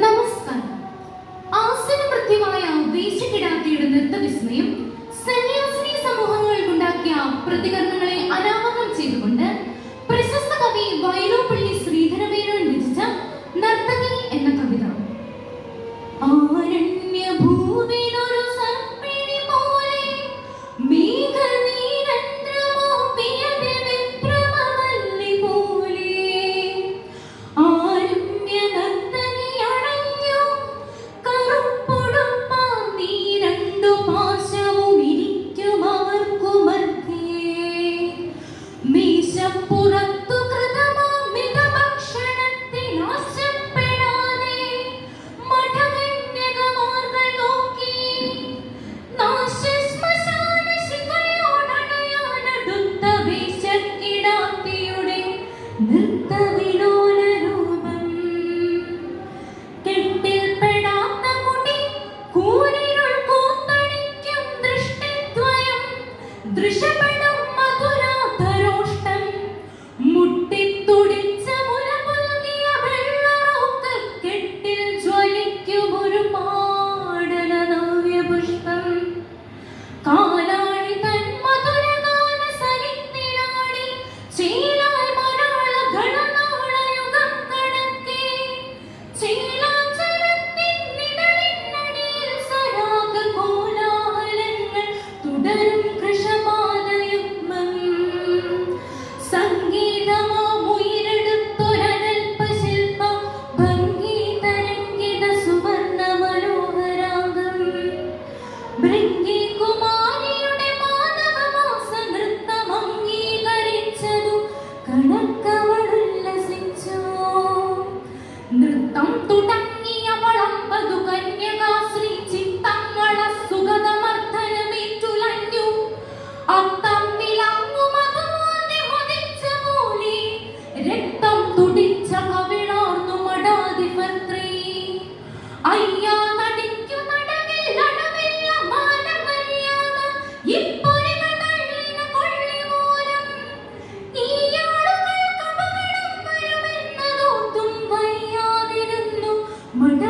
നമസ്കാരം. ആസനമൃത്യുവായ വേശ്യക്കിടാത്തിയുടെ നൃത്തവിസ്മയം സന്യാസിനി സമൂഹങ്ങൾക്കുണ്ടാക്കിയ പ്രതികരണങ്ങളെ അനാവരണം ചെയ്തുകൊണ്ട് പ്രശസ്ത കവി വൈലോപ്പിള്ളി ശ്രീധരമേനോൻ രചിച്ച നർത്തകി എന്ന കവിത. ആരണ്യഭൂവിലൊരു സർപ്പിണി പോലെ മേഘനീരന്ത്രമോ പിയതി വിപ്രമവല്ലി പോലെ ആരമ്യ നർത്തകി അണഞ്ഞു കറുപ്പൊടുപ്പാം നീ രണ്ടു പാശവും ഇരിക്കുമവർക്കു മധ്യേ മീശപ്പുറത്തു കൃതമാം മിതഭക്ഷണത്തിൽ ആശപ്പെടാതെ മഠകന്യകമാർകൾ നോക്കി നാശശ്മശാന ശിഖയോടണയാനടുത്ത വേശ്യക്കിടാത്തിയുടെ നൃത്തവിലോല രൂപം. കെട്ടിൽപ്പെടാത്ത മുടി കൂരിരുൾ കൂത്തടിക്കും ദൃഷ്ടിദ്വയം ദൃശപെടും മധുരാധരോഷ്ടം മുട്ടിത്തുടിച്ച മുലപുൽകിയ വെള്ളറോക്കൽ കെട്ടിൽ ജ്വലിക്കുമൊരു പാടല നവ്യപുഷ്പം. കാലാഴി തൻ മധുരഗാന സരിത്തിലാടി ചേലാൽ മരാള ഗണനാളയുഗം കണക്കെ ചേലാചലത്തിൻ നിഴലിനടിയിൽ സരാഗ കോലാഹലങ്ങൾ തുടരും കൃഷപാദയുഗ്മം. സംഗീതമാമുയിരെടുത്തൊരൽപശില്പ ഭംഗീതരംഗിത സുവർണ മനോഹരാഗം. ഭൃംഗീകുമാരിയുടെ മാനവമാസ നൃത്തം അംഗീകരിച്ചതു കണക്കവളുല്ലസിച്ചു. നൃത്തം തുടങ്ങിയവളമ്പതു കന്യകാശ്രീ ചിത്തങ്ങള സുഗതമർദ്ദനമേറ്റുലഞ്ഞു. അത്തമ്മിലങ്ങു മധുമോന്തി മതിച്ച പോലെ രക്തം തുടിച്ച കവിളാർന്നു മടാധിപത്രീ. അയ്യാ നടിക്കു നടവിൽ നടുവില്ല മാനമര്യാദ ഇപ്പൊലികൾ തള്ളിന കൊള്ളിമൂലം. ഈയാളുകൾക്ക് അപകടം വരുമെന്നതോർത്തും വയ്യാതിരുന്നു മട